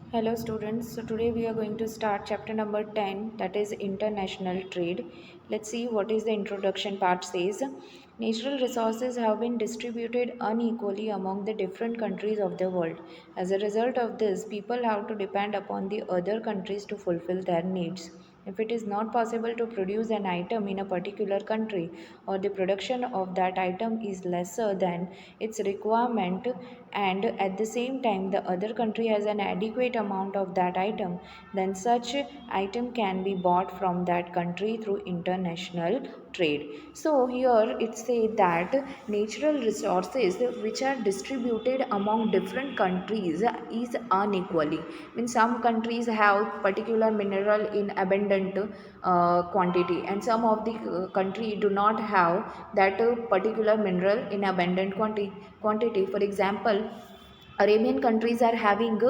Hello students, so today we are going to start chapter number 10, that is international trade. Let's see what is the introduction part says. Natural resources have been distributed unequally among the different countries of the world. As a result of this, people have to depend upon the other countries to fulfill their needs. If it is not possible to produce an item in a particular country, or the production of that item is lesser than its requirement, and at the same time the other country has an adequate amount of that item, then such item can be bought from that country through international trade. So here it says that natural resources which are distributed among different countries is unequally. Means some countries have particular mineral in abundant quantity, and some of the country do not have that particular mineral in abundant quantity. For example, Arabian countries are having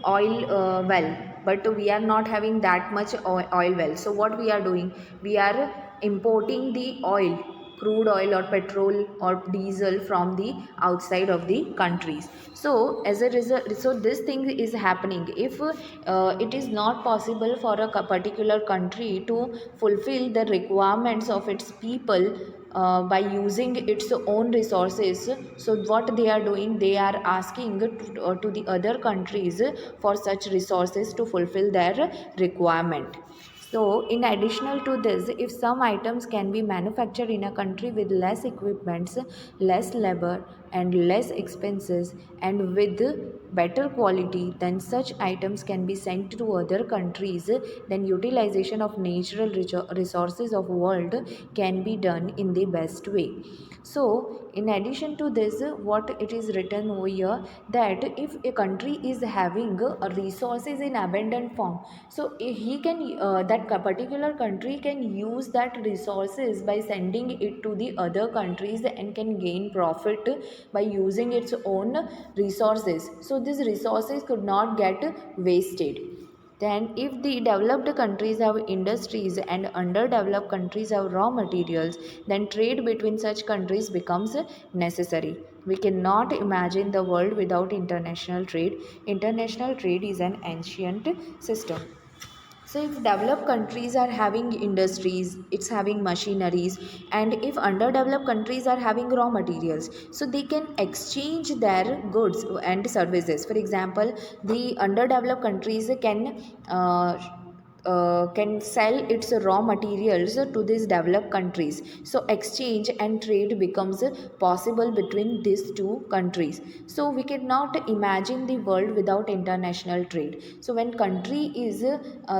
oil well, but we are not having that much oil well. So what we are doing? We are importing the oil, crude oil or petrol or diesel from the outside of the countries. So as a result, so this thing is happening. If it is not possible for a particular country to fulfill the requirements of its people by using its own resources, so what they are doing, they are asking to the other countries for such resources to fulfill their requirement. So, in additional to this, if some items can be manufactured in a country with less equipments, less labor, and less expenses, and with better quality, then such items can be sent to other countries. Then utilization of natural resources of world can be done in the best way. So, in addition to this, what it is written over here, that if a country is having resources in abundant form, so he can that particular country can use that resources by sending it to the other countries and can gain profit by using its own resources. So these resources could not get wasted. Then, if the developed countries have industries and underdeveloped countries have raw materials, then trade between such countries becomes necessary. We cannot imagine the world without international trade. International trade is an ancient system. So if developed countries are having industries, it's having machineries, and if underdeveloped countries are having raw materials, so they can exchange their goods and services. For example, the underdeveloped countries can sell its raw materials to these developed countries. So exchange and trade becomes possible between these two countries. So we cannot imagine the world without international trade. So when country is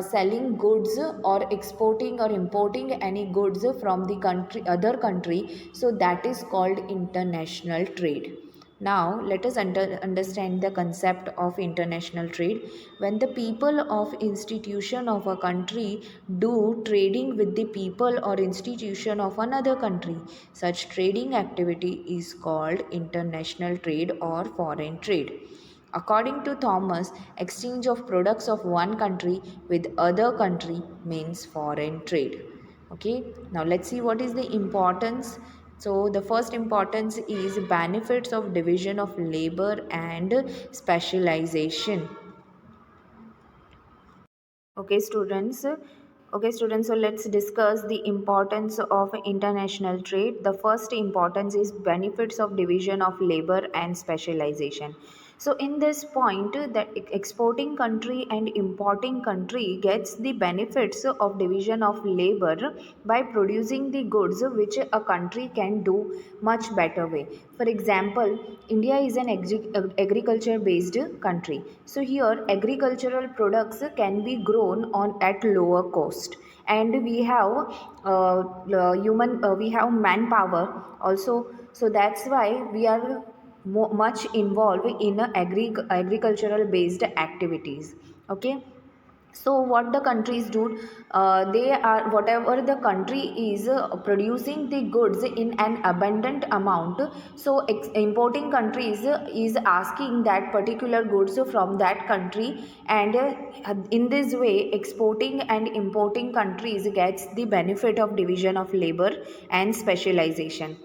selling goods or exporting or importing any goods from the country other country, so that is called international trade. Now, let us understand the concept of international trade. When the people of institution of a country do trading with the people or institution of another country, such trading activity is called international trade or foreign trade. According to Thomas, exchange of products of one country with other country means foreign trade. Okay, now let's see what is the importance. So the first importance is benefits of division of labor and specialization. Okay, students. Okay, students. So let's discuss the importance of international trade. The first importance is benefits of division of labor and specialization. So in this point, that exporting country and importing country gets the benefits of division of labor by producing the goods which a country can do much better way. For example, India is an agriculture based country. So here agricultural products can be grown on at lower cost, and we have we have manpower also. So that's why we are much involved in agricultural based activities. Okay, so what the countries do, they are, whatever the country is producing the goods in an abundant amount, so importing countries is asking that particular goods from that country, and in this way exporting and importing countries gets the benefit of division of labor and specialization.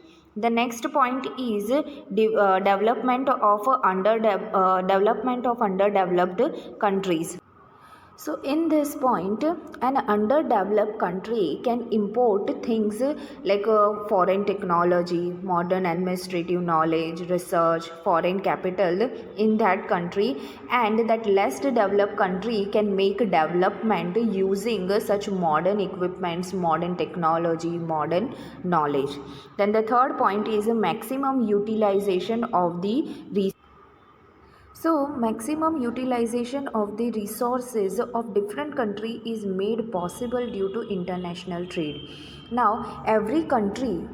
The next point is development of underdeveloped countries. So, in this point, an underdeveloped country can import things like foreign technology, modern administrative knowledge, research, foreign capital in that country, and that less developed country can make development using such modern equipments, modern technology, modern knowledge. Then the third point is maximum utilization of the resources. So, maximum utilization of the resources of different country is made possible due to international trade. Now, every country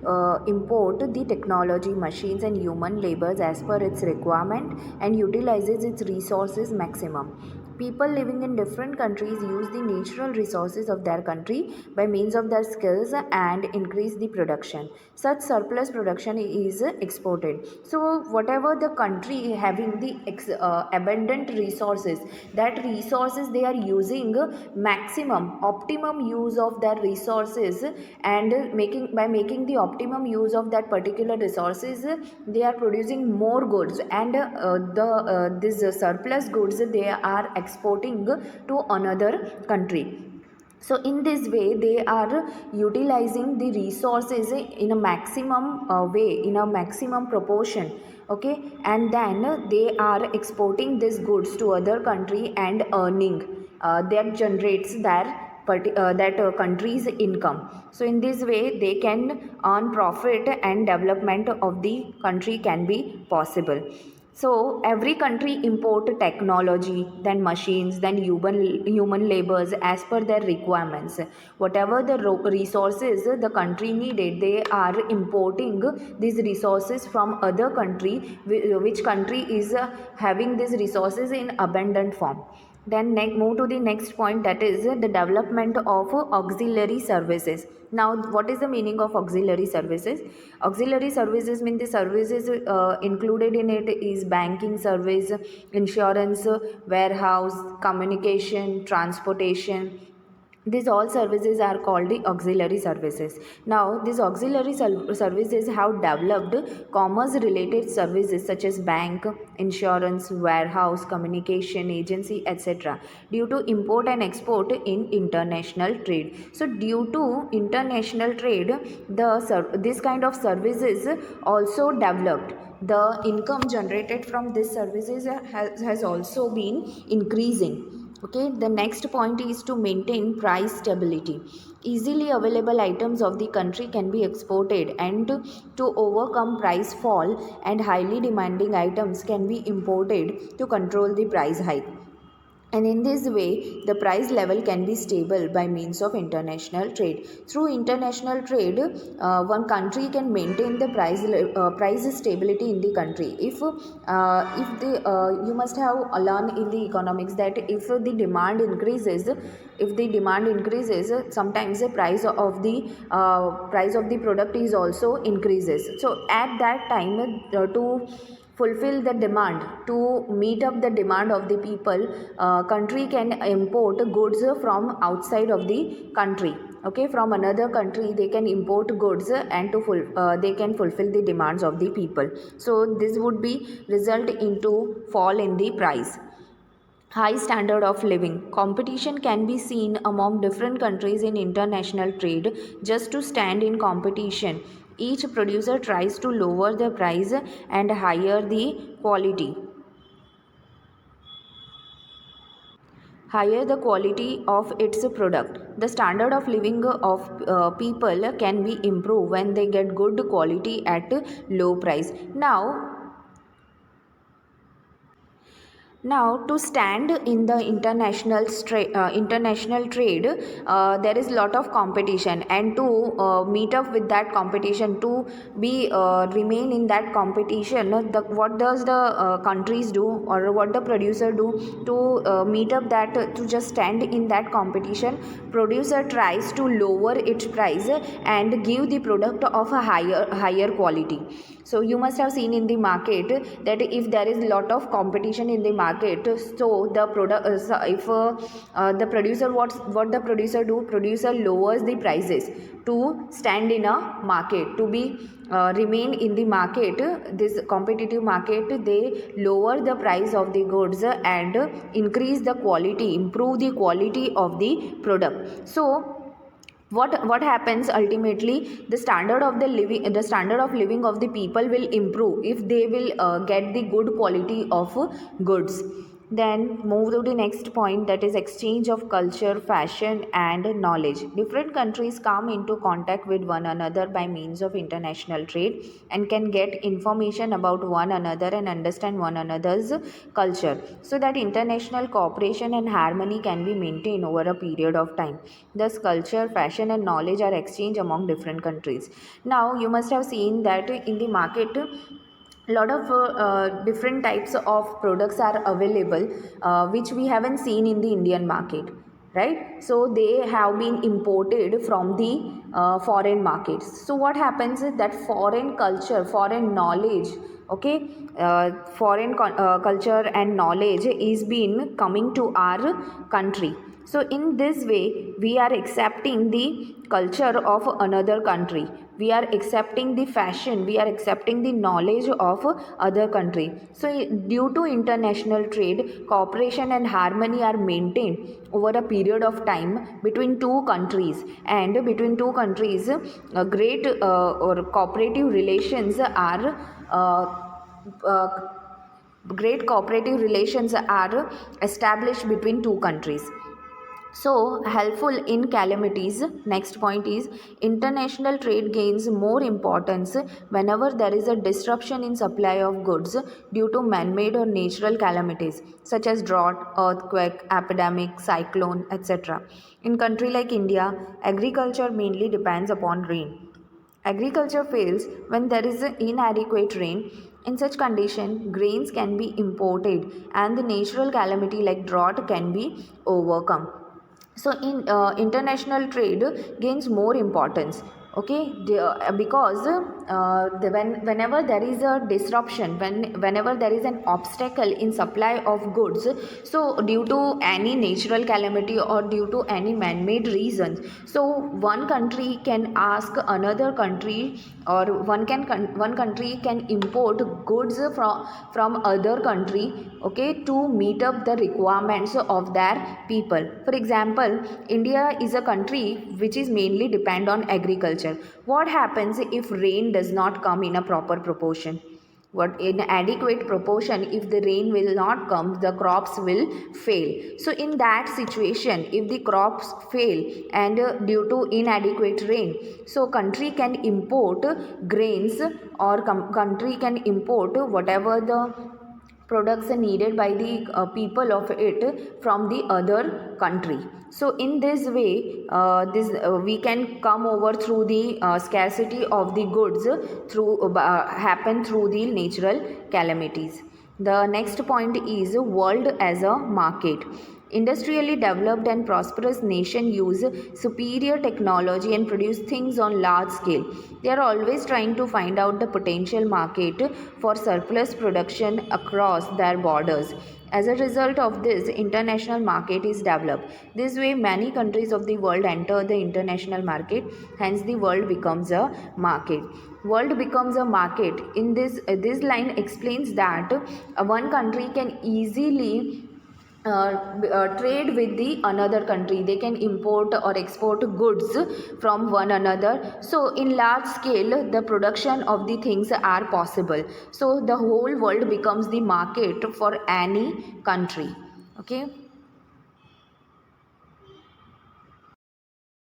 import the technology, machines and human labors as per its requirement and utilizes its resources maximum. People living in different countries use the natural resources of their country by means of their skills and increase the production. Such surplus production is exported. So, whatever the country having the abundant resources, that resources they are using optimum use of their resources, and making the optimum use of that particular resources, they are producing more goods, and this surplus goods they are exporting to another country. So in this way they are utilizing the resources in a maximum way, in a maximum proportion. Okay, and then they are exporting these goods to other country and earning that generates that country's income. So in this way they can earn profit and development of the country can be possible. So every country import technology, then machines, then human labors as per their requirements. Whatever the resources the country needed, they are importing these resources from other country, which country is having these resources in abundant form. Then move to the next point, that is the development of auxiliary services. Now, what is the meaning of auxiliary services? Auxiliary services mean the services included in it is banking service, insurance, warehouse, communication, transportation. These all services are called the auxiliary services. Now, these auxiliary services have developed commerce related services such as bank, insurance, warehouse, communication agency, etc. due to import and export in international trade. So, due to international trade, this kind of services also developed. The income generated from these services has also been increasing. Okay, the next point is to maintain price stability. Easily available items of the country can be exported, and to overcome price fall, and highly demanding items can be imported to control the price hike. And in this way the price level can be stable by means of international trade. Through international trade, one country can maintain the price stability in the country. If the you must have learned in the economics that if the demand increases, sometimes the price of the product is also increases. So at that time, to fulfill the demand, to meet up the demand of the people, country can import goods from outside of the country. Okay, from another country they can import goods, and they can fulfill the demands of the people. So this would be result into fall in the price. High standard of living. Competition can be seen among different countries in international trade. Just to stand in competition, each producer tries to lower the price and higher the quality of its product. The standard of living of people can be improved when they get good quality at low price. Now, to stand in the international trade, there is lot of competition, and to meet up with that competition, to be remain in that competition, what does the countries do, or what the producer do to meet up that, to just stand in that competition? Producer tries to lower its price and give the product of a higher quality. So you must have seen in the market that if there is lot of competition in the market, market. So the product, if the producer, what the producer do, producer lowers the prices to stand in a market, to be remain in the market, this competitive market. They lower the price of the goods and increase the quality, improve the quality of the product. So what happens ultimately, the standard of living of the people will improve if they will get the good quality of goods. Then move to the next point, that is exchange of culture, fashion and knowledge. Different countries come into contact with one another by means of international trade and can get information about one another and understand one another's culture, so that international cooperation and harmony can be maintained over a period of time. Thus culture, fashion and knowledge are exchanged among different countries. Now you must have seen that in the market lot of different types of products are available, which we haven't seen in the Indian market, right? So they have been imported from the foreign markets. So what happens is that foreign culture, foreign knowledge, okay, culture and knowledge is been coming to our country. So in this way we are accepting the culture of another country, we are accepting the fashion, we are accepting the knowledge of other country. So due to international trade, cooperation and harmony are maintained over a period of time between two countries, and between two countries great or cooperative relations are great cooperative relations are established between two countries. So helpful in calamities. Next point is international trade gains more importance whenever there is a disruption in supply of goods due to man-made or natural calamities such as drought, earthquake, epidemic, cyclone, etc. In country like India, agriculture mainly depends upon rain. Agriculture fails when there is inadequate rain. In such condition, grains can be imported and the natural calamity like drought can be overcome. So in international trade gains more importance, okay, because whenever there is a disruption, whenever there is an obstacle in supply of goods, so due to any natural calamity or due to any man-made reasons, so one country can ask another country, or one country can import goods from other country, okay, to meet up the requirements of their people. For example, India is a country which is mainly depend on agriculture. What happens if rain does not come in a proper proportion? What in adequate proportion, if the rain will not come, the crops will fail. So in that situation, if the crops fail and due to inadequate rain, so country can import grains, or country can import whatever the products are needed by the people of it from the other country. So in this way, this we can come over through the scarcity of the goods through happen through the natural calamities. The next point is world as a market. Industrially developed and prosperous nations use superior technology and produce things on large scale. They are always trying to find out the potential market for surplus production across their borders. As a result of this, international market is developed. This way, many countries of the world enter the international market. Hence, the world becomes a market. World becomes a market. In this line explains that one country can easily trade with the another country. They can import or export goods from one another. So in large scale the production of the things are possible. So the whole world becomes the market for any country. Okay.